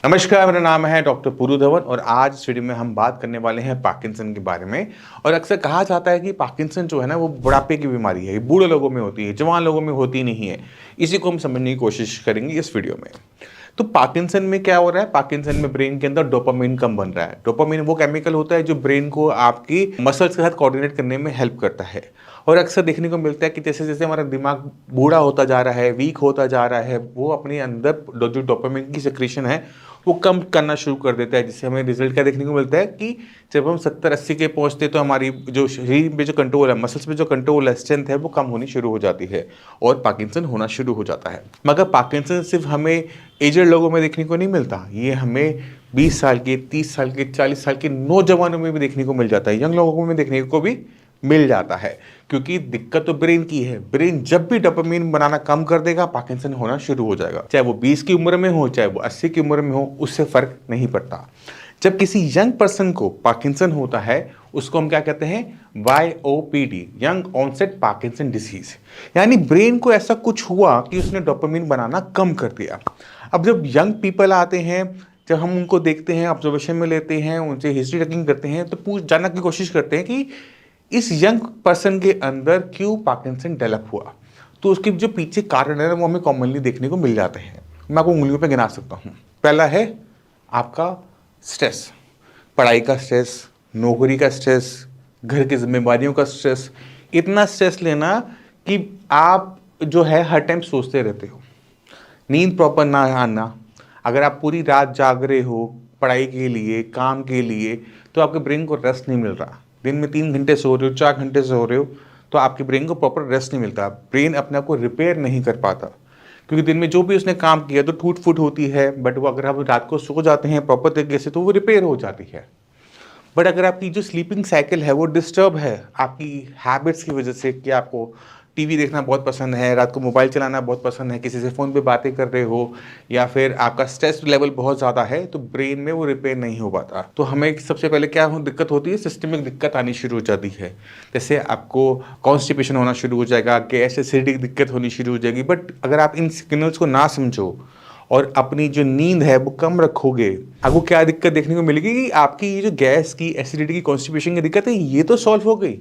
नमस्कार, मेरा नाम है डॉक्टर पुरु धवन और आज इस वीडियो में हम बात करने वाले हैं पार्किंसन के बारे में। और अक्सर कहा जाता है कि पार्किंसन जो है ना वो बुढ़ापे की बीमारी है, ये बूढ़े लोगों में होती है, जवान लोगों में होती नहीं है। इसी को हम समझने की कोशिश करेंगे इस वीडियो में। तो पार्किंसन में क्या हो रहा है? पार्किंसन में ब्रेन के अंदर डोपामिन कम बन रहा है। डोपामिन वो केमिकल होता है जो ब्रेन को आपकी मसल्स के साथ कोऑर्डिनेट करने में हेल्प करता है। और अक्सर देखने को मिलता है कि जैसे जैसे हमारा दिमाग बूढ़ा होता जा रहा है, वीक होता जा रहा है, वो अपने अंदर जो डोपामिन की सिक्रीशन है वो कम करना शुरू कर देता है, जिससे हमें रिजल्ट क्या देखने को मिलता है कि जब हम 70-80 के पहुंचते तो हमारी जो शरीर में जो कंट्रोल है, मसल्स में जो कंट्रोल है, स्ट्रेंथ है, वो कम होनी शुरू हो जाती है और पार्किंसन होना शुरू हो जाता है। मगर पार्किंसन सिर्फ हमें एजड लोगों में देखने को नहीं मिलता, ये हमें 20 साल के, 30 साल के, 40 साल के नौजवानों में भी देखने को मिल जाता है, यंग लोगों में देखने को भी मिल जाता है। क्योंकि दिक्कत तो ब्रेन की है। ब्रेन जब भी डोपामिन बनाना कम कर देगा, पार्किंसन होना शुरू हो जाएगा। चाहे वो 20 की उम्र में हो, चाहे वो 80 की उम्र में हो, उससे फर्क नहीं पड़ता। जब किसी यंग पर्सन को पार्किंसन होता है, उसको हम क्या कहते हैं? YOPD, young onset Parkinson disease. यानी ब्रेन को ऐसा कुछ हुआ कि उसने डोपामिन बनाना कम कर दिया। अब जब यंग पीपल आते हैं, जब हम उनको देखते हैं, ऑब्जर्वेशन में लेते हैं, उनसे हिस्ट्री टेकिंग करते हैं, तो पूछ जानने की कोशिश करते हैं कि इस यंग पर्सन के अंदर क्यों पार्किंसन डेवलप हुआ। तो उसके जो पीछे कारण है वो हमें कॉमनली देखने को मिल जाते हैं। मैं आपको उंगलियों पे गिना सकता हूँ। पहला है आपका स्ट्रेस, पढ़ाई का स्ट्रेस, नौकरी का स्ट्रेस, घर की जिम्मेदारियों का स्ट्रेस। इतना स्ट्रेस लेना कि आप जो है हर टाइम सोचते रहते हो, नींद प्रॉपर ना आना। अगर आप पूरी रात जाग रहे हो पढ़ाई के लिए, काम के लिए, तो आपके ब्रेन को रेस्ट नहीं मिल रहा। दिन में 3 घंटे सो रहे हो, 4 घंटे सो रहे हो, तो आपके ब्रेन को प्रॉपर रेस्ट नहीं मिलता। ब्रेन अपने आप को रिपेयर नहीं कर पाता, क्योंकि दिन में जो भी उसने काम किया तो टूट फूट होती है। बट वो अगर आप रात को सो जाते हैं प्रॉपर तरीके से तो वो रिपेयर हो जाती है। बट अगर आपकी जो स्लीपिंग साइकिल है वो डिस्टर्ब है आपकी हैबिट्स की वजह से, कि आपको टीवी देखना बहुत पसंद है, रात को मोबाइल चलाना बहुत पसंद है, किसी से फ़ोन पे बातें कर रहे हो, या फिर आपका स्ट्रेस लेवल बहुत ज़्यादा है, तो ब्रेन में वो रिपेयर नहीं हो पाता। तो हमें सबसे पहले क्या दिक्कत होती है? सिस्टमिक दिक्कत आनी शुरू हो जाती है। जैसे आपको कॉन्स्टिपेशन होना शुरू हो जाएगा, गैस एसिडिटी की दिक्कत होनी शुरू हो जाएगी। बट अगर आप इन सिग्नल्स को ना समझो और अपनी जो नींद है वो कम रखोगे, आपको क्या दिक्कत देखने को मिलेगी कि आपकी ये जो गैस की, एसिडिटी की, कॉन्स्टिपेशन की दिक्कत है, ये तो सॉल्व हो गई,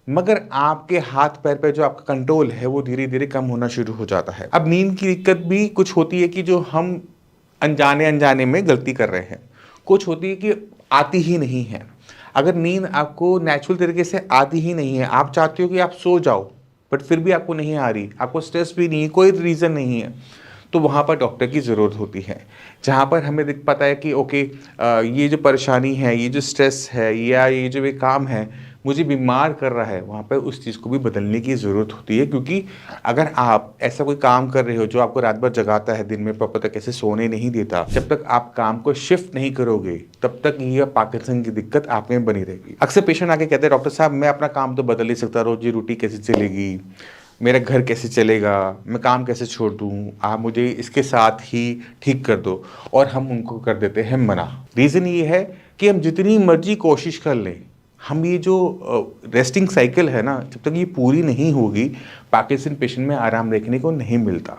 मगर आपके हाथ पैर पे जो आपका कंट्रोल है वो धीरे धीरे कम होना शुरू हो जाता है। अब नींद की दिक्कत भी कुछ होती है कि जो हम अनजाने अनजाने में गलती कर रहे हैं, कुछ होती है कि आती ही नहीं है। अगर नींद आपको नेचुरल तरीके से आती ही नहीं है, आप चाहते हो कि आप सो जाओ बट फिर भी आपको नहीं आ रही, आपको स्ट्रेस भी नहीं है, कोई रीज़न नहीं है, तो वहाँ पर डॉक्टर की ज़रूरत होती है। जहाँ पर हमें दिख पाता है कि ओके, ये जो परेशानी है, ये जो स्ट्रेस है, या ये जो भी काम है मुझे बीमार कर रहा है, वहाँ पर उस चीज़ को भी बदलने की ज़रूरत होती है। क्योंकि अगर आप ऐसा कोई काम कर रहे हो जो आपको रात भर जगाता है, दिन में प्रॉपर तरीके से सोने नहीं देता, जब तक आप काम को शिफ्ट नहीं करोगे तब तक ये पार्किंसन की दिक्कत आप में बनी रहेगी। अक्सर पेशेंट आके कहते हैं, डॉक्टर साहब मैं अपना काम तो बदल नहीं सकता, रोजी रोटी कैसे चलेगी, मेरा घर कैसे चलेगा, मैं काम कैसे छोड़ दूँ, आप मुझे इसके साथ ही ठीक कर दो। और हम उनको कर देते हैं मना। रीज़न ये है कि हम जितनी मर्जी कोशिश कर लें, हम ये जो रेस्टिंग साइकिल है ना, जब तक ये पूरी नहीं होगी, पार्किंसन पेशेंट में आराम देखने को नहीं मिलता।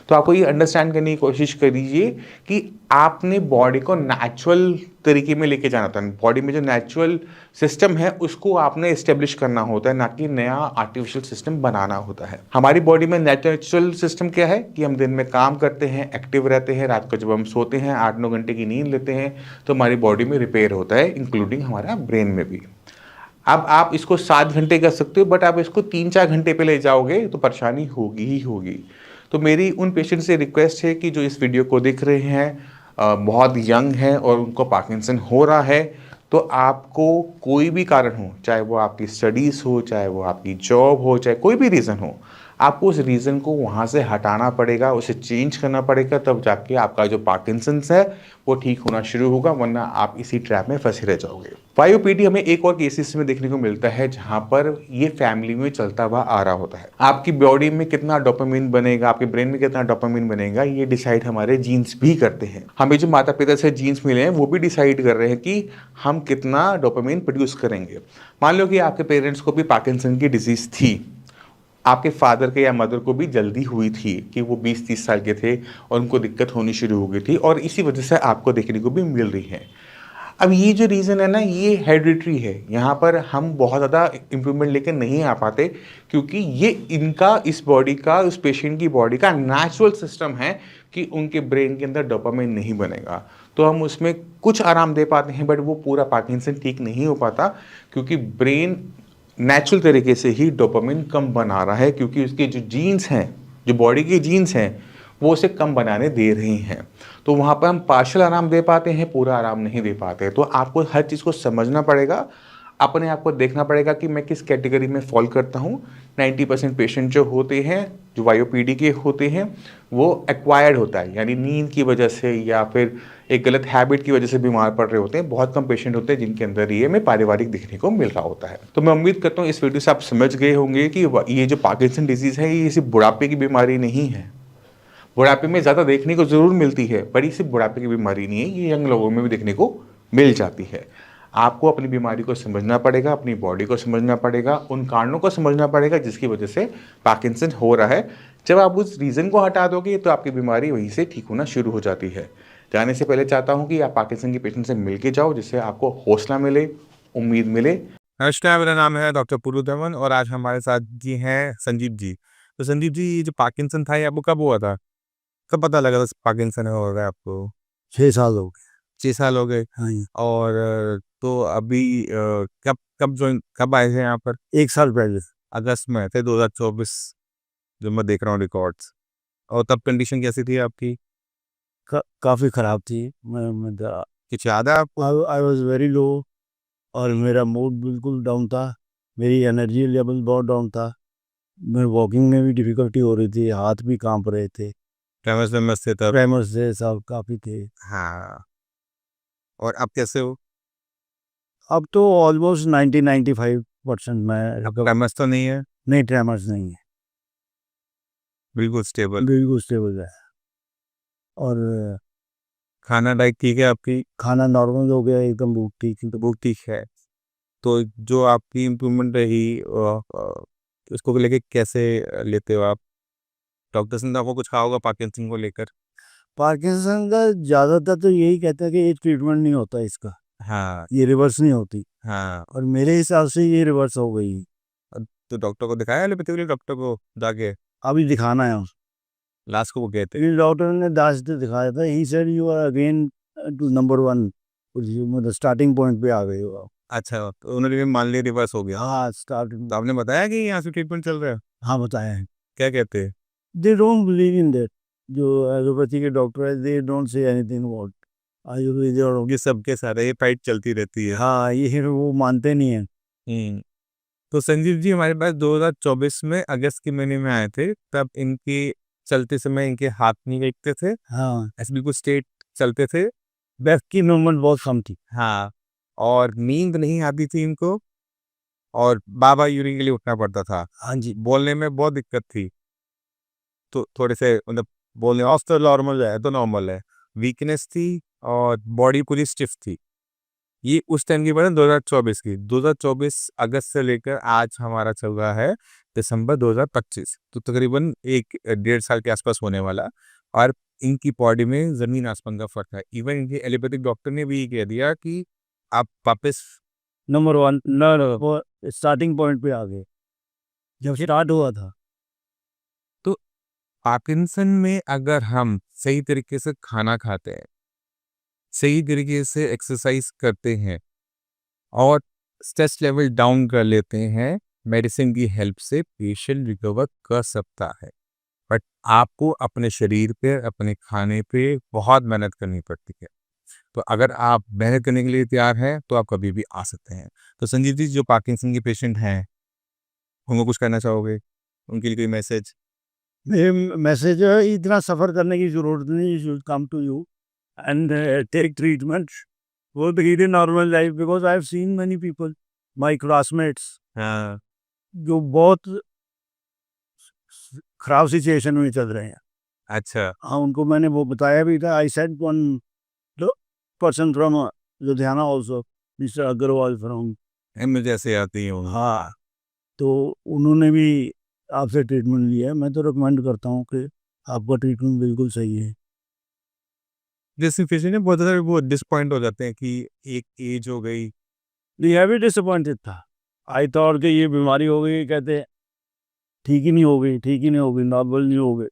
तो आपको ये अंडरस्टैंड करने की कोशिश करिए कि आपने बॉडी को नेचुरल तरीके में लेके जाना था। बॉडी में जो नेचुरल सिस्टम है उसको आपने इस्टेब्लिश करना होता है, ना कि नया आर्टिफिशियल सिस्टम बनाना होता है। हमारी बॉडी में नेचुरल सिस्टम क्या है कि हम दिन में काम करते हैं, एक्टिव रहते हैं, रात को जब हम सोते हैं 8-9 घंटे की नींद लेते हैं, तो हमारी बॉडी में रिपेयर होता है, इंक्लूडिंग हमारा ब्रेन में भी। अब आप इसको 7 घंटे कर सकते हो, बट आप इसको 3-4 घंटे पे ले जाओगे तो परेशानी होगी ही होगी। तो मेरी उन पेशेंट से रिक्वेस्ट है कि जो इस वीडियो को देख रहे हैं, बहुत यंग हैं और उनको पार्किंसन हो रहा है, तो आपको कोई भी कारण हो, चाहे वो आपकी स्टडीज़ हो, चाहे वो आपकी जॉब हो, चाहे कोई भी रीज़न हो, आपको उस रीज़न को वहाँ से हटाना पड़ेगा, उसे चेंज करना पड़ेगा, तब जाके आपका जो पार्किंसंस है वो ठीक होना शुरू होगा, वरना आप इसी ट्रैप में फंसे रह जाओगे। YOPD हमें एक और केसेस में देखने को मिलता है जहाँ पर ये फैमिली में चलता हुआ आ रहा होता है। आपकी बॉडी में कितना डोपामिन बनेगा, आपके ब्रेन में कितना डोपामिन बनेगा, ये डिसाइड हमारे जीन्स भी करते हैं। हमें जो माता पिता से जीन्स मिले हैं वो भी डिसाइड कर रहे हैं कि हम कितना डोपामिन प्रोड्यूस करेंगे। मान लो कि आपके पेरेंट्स को भी पार्किंसन की डिजीज़ थी, आपके फादर के या मदर को भी जल्दी हुई थी कि वो 20-30 साल के थे और उनको दिक्कत होनी शुरू हो गई थी और इसी वजह से आपको देखने को भी मिल रही है। अब ये जो रीज़न है ना, ये हेरिडिटरी है। यहाँ पर हम बहुत ज़्यादा इम्प्रूवमेंट लेके नहीं आ पाते क्योंकि ये इनका, इस बॉडी का, उस पेशेंट की बॉडी का नेचुरल सिस्टम है कि उनके ब्रेन के अंदर डोपामाइन नहीं बनेगा। तो हम उसमें कुछ आराम दे पाते हैं, बट वो पूरा पार्किंसन ठीक नहीं हो पाता क्योंकि ब्रेन नेचुरल तरीके से ही डोपामिन कम बना रहा है क्योंकि उसके जो जीन्स हैं, जो बॉडी के जीन्स हैं, वो उसे कम बनाने दे रही हैं। तो वहाँ पर हम पार्शियल आराम दे पाते हैं, पूरा आराम नहीं दे पाते। तो आपको हर चीज़ को समझना पड़ेगा, अपने आप को देखना पड़ेगा कि मैं किस कैटेगरी में फ़ॉल करता हूँ। 90% पेशेंट जो होते हैं, जो वायोपीडी के होते हैं, वो एक्वायर्ड होता है, यानी नींद की वजह से या फिर एक गलत हैबिट की वजह से बीमार पड़ रहे होते हैं। बहुत कम पेशेंट होते हैं जिनके अंदर ये हमें पारिवारिक दिखने को मिल रहा होता है। तो मैं उम्मीद करता हूँ इस वीडियो से आप समझ गए होंगे कि ये जो पार्किंसन डिजीज़ है, ये सिर्फ बुढ़ापे की बीमारी नहीं है। बुढ़ापे में ज़्यादा देखने को ज़रूर मिलती है, पर ये सिर्फ बुढ़ापे की बीमारी नहीं है, ये यंग लोगों में भी देखने को मिल जाती है। आपको अपनी बीमारी को समझना पड़ेगा, अपनी बॉडी को समझना पड़ेगा, उन कारणों को समझना पड़ेगा जिसकी वजह से पार्किंसन हो रहा है। जब आप उस रीज़न को हटा दोगे तो आपकी बीमारी वहीं से ठीक होना शुरू हो जाती है। जाने से पहले चाहता हूँ कि आप पार्किंसन के पेशेंट से मिल के जाओ, जिससे आपको हौसला मिले, उम्मीद मिले। नमस्कार, मेरा नाम है डॉक्टर पुरु धवन और आज हमारे साथ जी हैं संजीव जी। तो संजीव जी, ये जो पार्किंसन था, ये आपको कब हुआ था? कब पता लगा था पार्किंसन हो रहा है आपको? 6 साल हो गए। 6 साल हो गए। हाँ जी, और तो अभी कब आए थे यहाँ पर? 1 साल पहले। अगस्त में आए थे 2024, जो मैं देख रहा हूँ रिकॉर्ड्स। और तब कंडीशन कैसी थी आपकी? काफ़ी ख़राब थी। मैं द कुछ याद है आपको? आई वाज़ वेरी लो और मेरा मूड बिल्कुल डाउन था। मेरी एनर्जी लेवल बहुत डाउन था। मैं वॉकिंग में भी डिफ़िकल्टी हो रही थी, हाथ भी काँप रहे थे। ट्रेमर्स वेमर्स थे तब? ट्रेमर्स थे सब काफ़ी थे। हाँ। और अब कैसे हो? अब तो ऑलमोस्ट 90-95% मैं अब ट्रेमर्स तो नहीं है? नहीं, ट्रेमर्स नहीं है, बिल्कुल स्टेबल। बिल्कुल स्टेबल है। और खाना डाइट ठीक है आपकी? खाना नॉर्मल हो गया एकदम, भूख ठीक तो भूख ठीक है। तो जो आपकी इम्प्रूवमेंट रही उसको लेके कैसे लेते हो आप? डॉक्टर्स ने तो आपको कुछ कहा होगा पार्किंसन को लेकर? पार्किंसन का ज़्यादातर तो यही कहते हैं कि ये ट्रीटमेंट नहीं होता इसका, हाँ, ये रिवर्स नहीं होती। हाँ। और मेरे हिसाब से ये रिवर्स हो गई। तो डॉक्टर को दिखाया एलोपैथी वाले डॉक्टर को जाके? अभी दिखाना है उसको। लास्ट को वो कहते? लेकिन डॉक्टर ने दाँत से दिखाया था, he said you are again to number 1, मतलब स्टार्टिंग पॉइंट पे आ गए हो आप। अच्छा, तो उन्होंने भी मान लिया रिवर्स हो गया। हाँ, स्टार्टिंग। तो आपने बताया कि यहाँ से ट्रीटमेंट चल रहा है? हाँ, बताया है। क्या कहते हैं? They don't believe in that. जो एलोपैथी के डॉक्टर है, they don't say anything about Ayurveda और ये सबके सारे ये फाइट चलती रहती है। हाँ, ये वो मानते नहीं हैं। हम्म। तो संजीव जी, हमारे पास 2024 में अगस्त के महीने में आए थे। तब इनके चलते समय इनके हाथ नहीं देखते थे, हाँ, ऐसे बिल्कुल स्ट्रेट चलते थे। बैक की मूवमेंट बहुत कम थी। हाँ। और नींद नहीं आती थी इनको और बार-बार यूरिन के लिए उठना पड़ता था। हाँ जी। बोलने में बहुत दिक्कत थी। तो थोड़े से मतलब बोलने ऑफ तो नॉर्मल है, तो नॉर्मल है। वीकनेस थी और बॉडी पूरी स्टिफ थी। ये उस टाइम की बात है 2024 की। 2024 अगस्त से लेकर आज हमारा चल रहा है दिसंबर 2025। तो तकरीबन 1 डेढ़ साल के आसपास होने वाला। और इनकी बॉडी में ज़मीन आसमान का फ़र्क है। इवन इनके एलोपैथिक डॉक्टर ने भी ये कह दिया कि आप वापस नंबर 1 न वो स्टार्टिंग पॉइंट पे आ गए, जब स्टार्ट हुआ था। तो पार्किंसन में अगर हम सही तरीके से खाना खाते हैं, सही तरीके से एक्सरसाइज करते हैं और स्ट्रेस लेवल डाउन कर लेते हैं, मेडिसिन की हेल्प से पेशेंट रिकवर कर सकता है। बट आपको अपने शरीर पे, अपने खाने पे बहुत मेहनत करनी पड़ती है। तो अगर आप मेहनत करने के लिए तैयार हैं, तो आप कभी भी आ सकते हैं। तो संजीव जी, जो पार्किंसन के पेशेंट हैं, उनको कुछ कहना चाहोगे? उनके लिए कोई मैसेज? मेरे मैसेज है, इतना सफ़र करने की ज़रूरत नहीं, you should come to you and take treatment, वो lead a normal life, because I have seen many people, my classmates, हाँ। जो बहुत खराब सिचुएशन में चल रहे हैं। अच्छा। हाँ, उनको मैंने वो बताया भी था। I said one person from Ludhiana also, mister Agarwal from. मुझे ऐसे आती हूँ। हाँ, तो उन्होंने भी आपसे ट्रीटमेंट लिया है, मैं तो रिकमेंड करता हूँ कि आपका ट्रीटमेंट बिल्कुल सही है। जैसे पेशेंट है बहुत ज़्यादा वो डिसअपॉइंट हो जाते हैं कि एक एज हो गई। ये भी डिसअपॉइंटेड था। आई थॉट कि ये बीमारी हो गई, कहते ठीक ही नहीं हो गई, ठीक ही नहीं हो गई, नॉर्मल नहीं हो गई।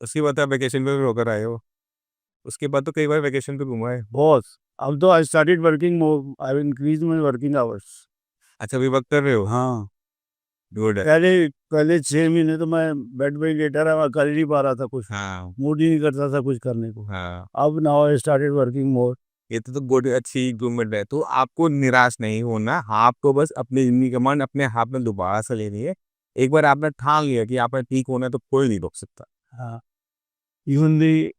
उसके बाद आप वैकेशन पे भी होकर आए हो। उसके बाद तो कई बार वैकेशन पे घूमा है। बहुत। अब तो I started working more, I increase my working hours. अच्छा अभी वर्क कर रहे हो? हाँ, गुड है। पहले पहले 6 महीने तो मैं बेड पे ही लेटा रहा, मैं कर ही नहीं पा रहा था कुछ, हाँ, मूड ही नहीं करता था कुछ करने को। हाँ। अब now I started working more. ये तो गुड अच्छी इम्प्रूवमेंट है। तो आपको निराश नहीं होना, आपको बस अपनी ज़िंदगी का मान अपने हाथ में दोबारा से लेनी है। एक बार आपने ठान लिया कि आपने ठीक होना है तो कोई नहीं रोक सकता। हाँ, even the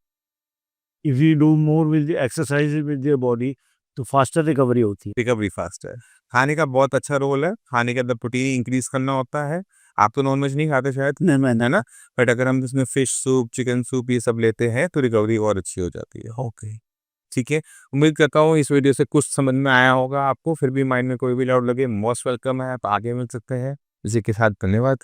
if you do more with exercise with your body तो फास्टर रिकवरी होती है। रिकवरी फास्ट है। खाने का बहुत अच्छा रोल है, खाने के अंदर प्रोटीन इंक्रीज़ करना होता है। आप तो नॉन-वेज नहीं खाते शायद, नहीं, मैं है ना? बट अगर हम इसमें फिश सूप, चिकन सूप ये सब लेते हैं तो रिकवरी और अच्छी हो जाती है। ओके। ठीक है। उम्मीद करता हूँ इस वीडियो से कुछ समझ में आया होगा आपको। फिर भी माइंड में कोई भी डाउट लगे मोस्ट वेलकम है, आप आगे मिल सकते हैं। इसी के साथ धन्यवाद।